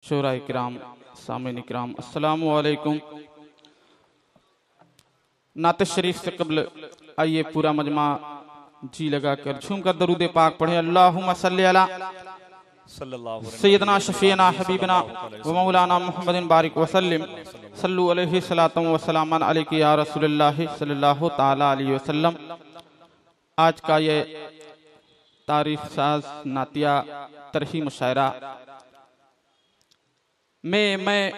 शोराए किराम, सामीन किराम, अस्सलामु अलैकुम। नात शरीफ से कबल आइए पूरा मजमा जी लगाकर झूम कर दरूद पाक पढ़े। अल्लाहुम्मा सल्ली अला सैयदना शफीना हबीबना व मौलाना मुहम्मदिन बारिक वसल्लिम सल्लु अलैहि सलातम व सलामन अलैहि या रसूलुल्लाह सल्लल्लाहु ताला अलैहि वसल्लम। आज का ये तारीफ साज नातिया तरही मुशायरा मैं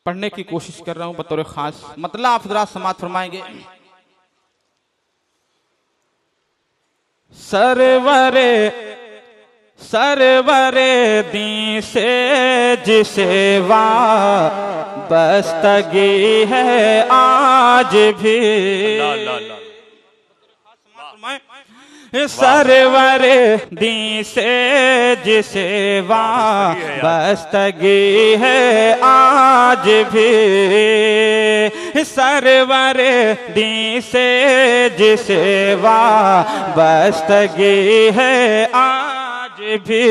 पढ़ने की कोशिश कर रहा हूं बतौर खास। मतलब आप हज़रात समाअत फरमाएंगे। सरवरे सरवरे दी से जिसे वाबस्तगी है आज भी, सरवरे दी से जिसे वाबस्तगी है आज भी, सरवरे दी से जिसे वाबस्तगी है आज भी।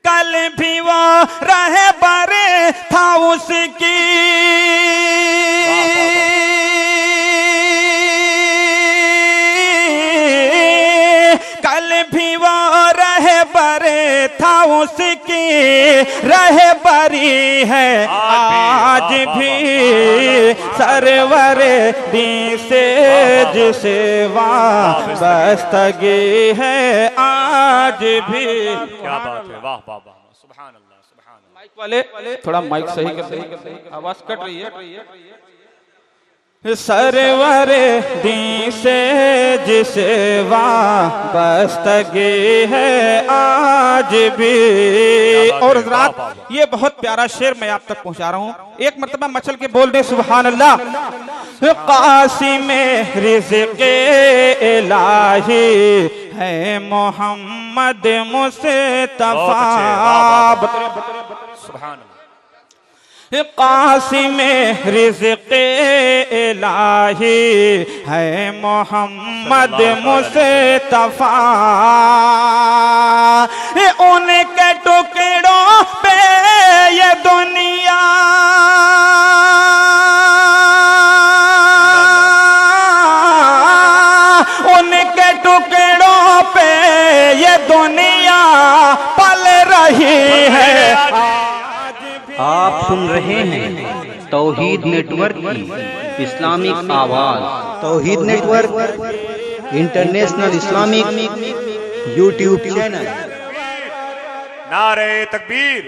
कल भी वो रहबर था उसकी, कल भी वो रहबर था उसकी, रहबरी है आज भी, सरवरे दी से जिसे वाबस्तगी है आज भी। क्या बात है, वाह वाह वाह, सुभान अल्लाह सुभान अल्लाह। माइक वाले थोड़ा माइक सही कर, आवाज कट रही है। सरवरे दी से जिसे वाबस्तगी है आज भी। और हज़रात ये बहुत प्यारा शेर मैं आप तक पहुंचा रहा हूं, एक मर्तबा मचल के बोल दे सुभान अल्लाह। कासिमे रिज़्क़े इलाही है मोहम्मद मुस्तफा, सुभान अल्लाह। कासिमे रिज़्क़े इलाही है मोहम्मद मुस्तफा, उनके टुकड़ों पे ये दुनिया उनके टुकड़ों पे ये दुनिया पल रही है। आप सुन रहे हैं तौहीद नेटवर्क की इस्लामिक आवाज़। Tauheed network international Islamic YouTube channel. नारे तकबीर,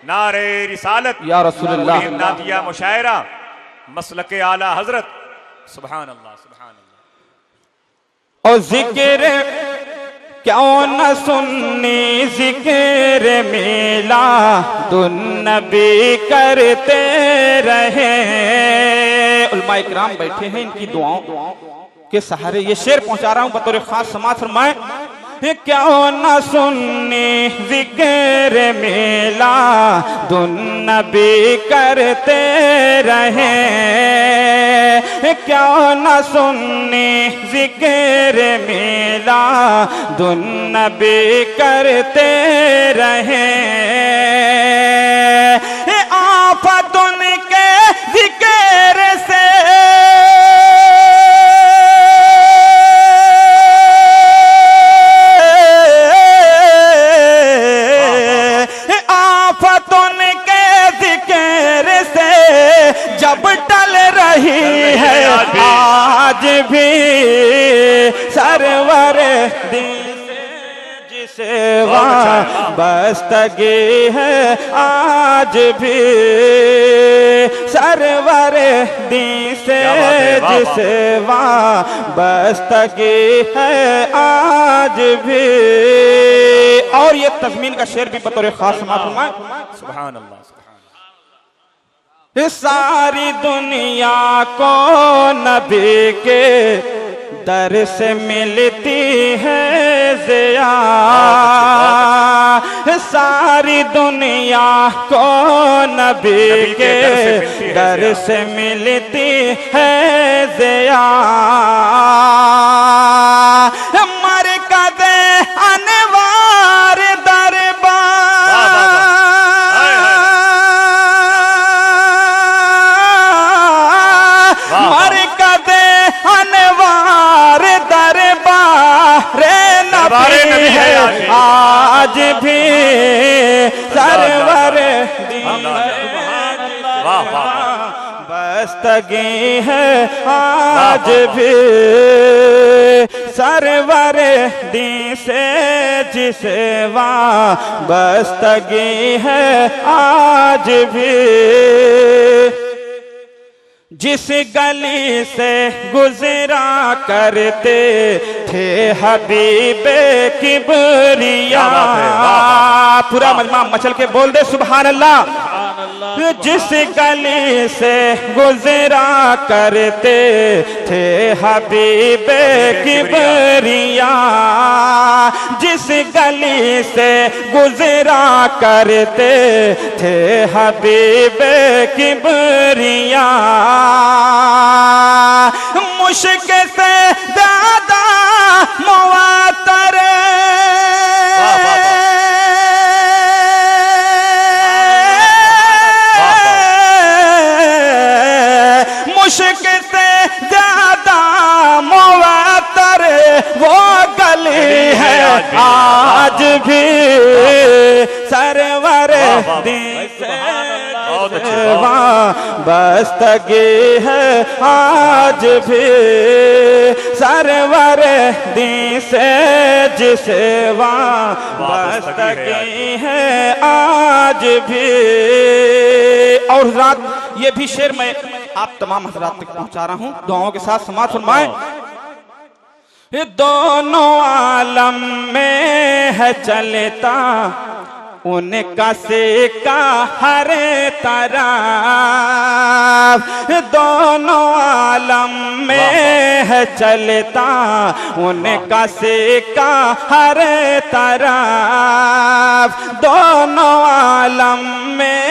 नारे रिसालत या रसूलुल्लाह, नातिया मुशायरा मसलके आला हजरत, सुभान अल्लाह सुभान अल्लाह। और जिक्र क्यों न सुन्नी जिक्र मिला दुन्नबी करते रहे। उलमाए किराम बैठे हैं, इनकी दुआओं के सहारे ये शेर पहुंचा रहा हूं बतौर खास। समाअत फरमाए। क्यों न सुन्नी जिक्र मिला दुन्नबी करते रहे, क्यों न सुन्नी जिक्र मिला दुन्नबी करते रहे। आफत उनके जिक्र से जब टल रही है आज भी, सरवर दी से जिसे वाबस्तगी है आज भी, सरवर दी से जिसे वाबस्तगी है आज भी। और ये तज़मीन का शेर भी बतौर खास समाअत फरमाए। सुभान अल्लाह। सारी दुनिया को नबी के दर से मिलती है ज़िया, सारी दुनिया को नबी के दर से मिलती है ज़िया। मरकज़ अनवार दरबार भी सरवर वाह वाह बस्तगी है आज भी सरवर दी से जिसे बस्तगी है आज भी। जिस गली से गुजरा करते थे हबीबे किबरिया, पूरा मजमा मचल के बोल दे सुभान अल्लाह। जिस गली से गुजरा करते थे हबीबे किबरिया, जिस गली से गुजरा करते थे हबीबे किबरिया, मुश्क से ज्यादा मुआतर मुश्क से ज्यादा मुआतर वो गली है आज भी सरवर दी से बस्तगी है आज भी सरवर दी से जिसे बस्तगी है आज भी। और रात ये भी शेर मैं आप तमाम हजरात तक पहुंचा रहा हूं, दुआओं के साथ समाज फरमाएं। दोनों आलम में है चलता उनका सिक्का हर तरफ, दोनों आलम में है चलता उनका सिक्का हर तरफ, दोनों आलम में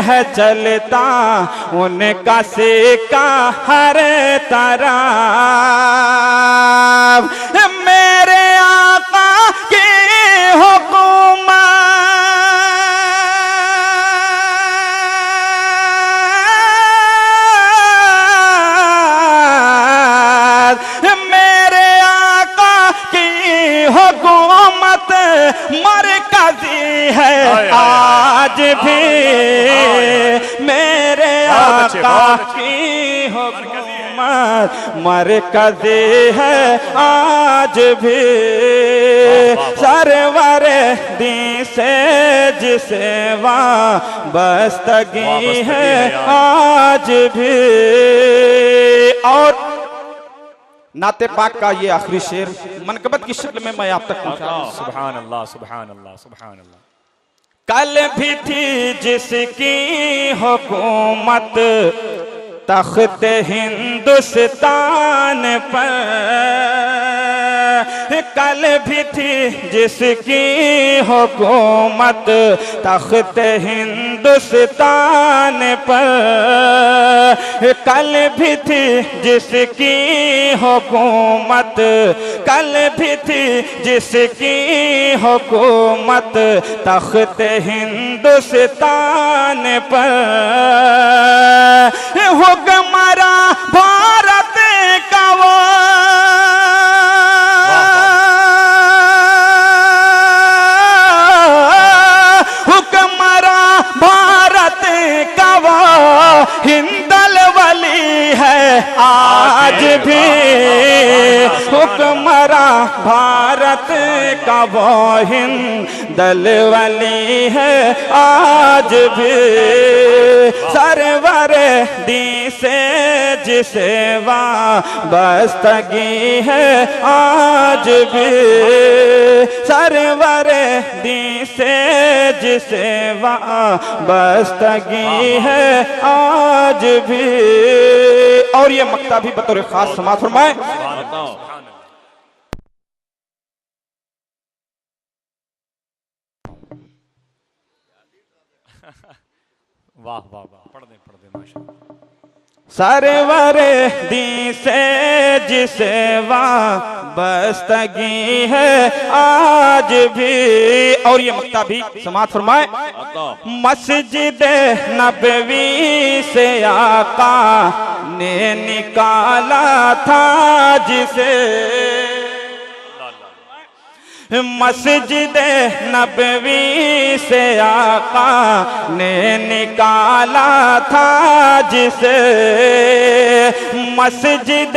है चलता उनका सिक्का हर तरफ। मेरे आका की हुकूमत हुकूमत मरकजी है आज भी, मेरे आका की हुकूमत मरकजी है आज भी सरवर दी से जिसे बस्तगी है आज भी। और नाते पाक का ये आखिरी शेर मनकबत की शक्ल में मैं आप तक पहुंचा रहा हूं। सुभान अल्लाह सुभान अल्लाह सुभान अल्लाह। कल भी थी जिसकी हुकूमत तख्त हिंदुस्तान पर, कल भी थी जिसकी हुकूमत तख्त हिंदुस्तान पर, कल भी थी जिसकी हुकूमत, कल भी थी जिसकी हुकूमत तख्त हिंदुस्तान पर, हुक्मरां भारत का वो हुक्मरां भारत का वो हिंदल वली है आज भी, हुक्मरां भारत का वो हिंदल वली है आज भी सरवर दी से जिसे बस्तगी है आज भी सरवर दी से जिसे बस्तगी है आज भी। और ये मक्ता भी बतौर खास समाज फरमाए। वाह वाह वाह, पढ़ दे माशाअल्लाह। सरवर दी से जिसे बस्तगी है आज भी। और ये मक्ता भी समात फरमाए। मस्जिद नबवी से आका ने निकाला था जिसे, मस्जिद नबवी से आका ने निकाला था जिसे, मस्जिद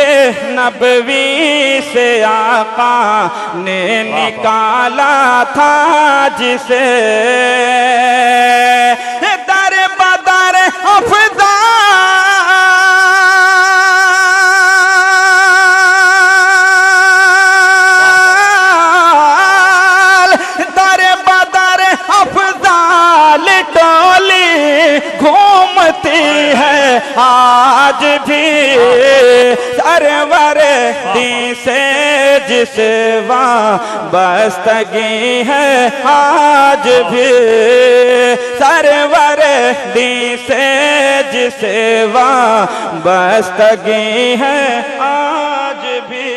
नबवी से आका ने निकाला था जिसे, दर बदर अफदा घूमती है आज भी, सरवर दी से जिसे वाबस्तगी है आज भी, सरवर दी से जिसे वाबस्तगी है आज भी,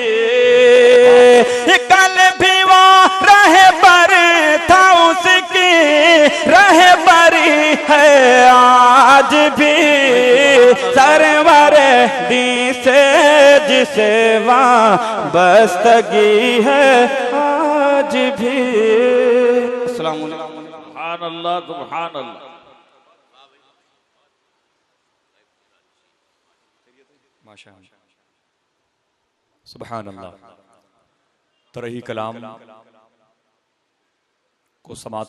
कल भी वो रहबर था उसकी रहबरी है आज भी, सरवर दी से जिसे वाबस्तगी है आज भी। अस्सलाम वालेकुम। सुभान अल्लाह सुभान अल्लाह। माशाअल्लाह सुभान अल्लाह। तरही कलाम को समाप्त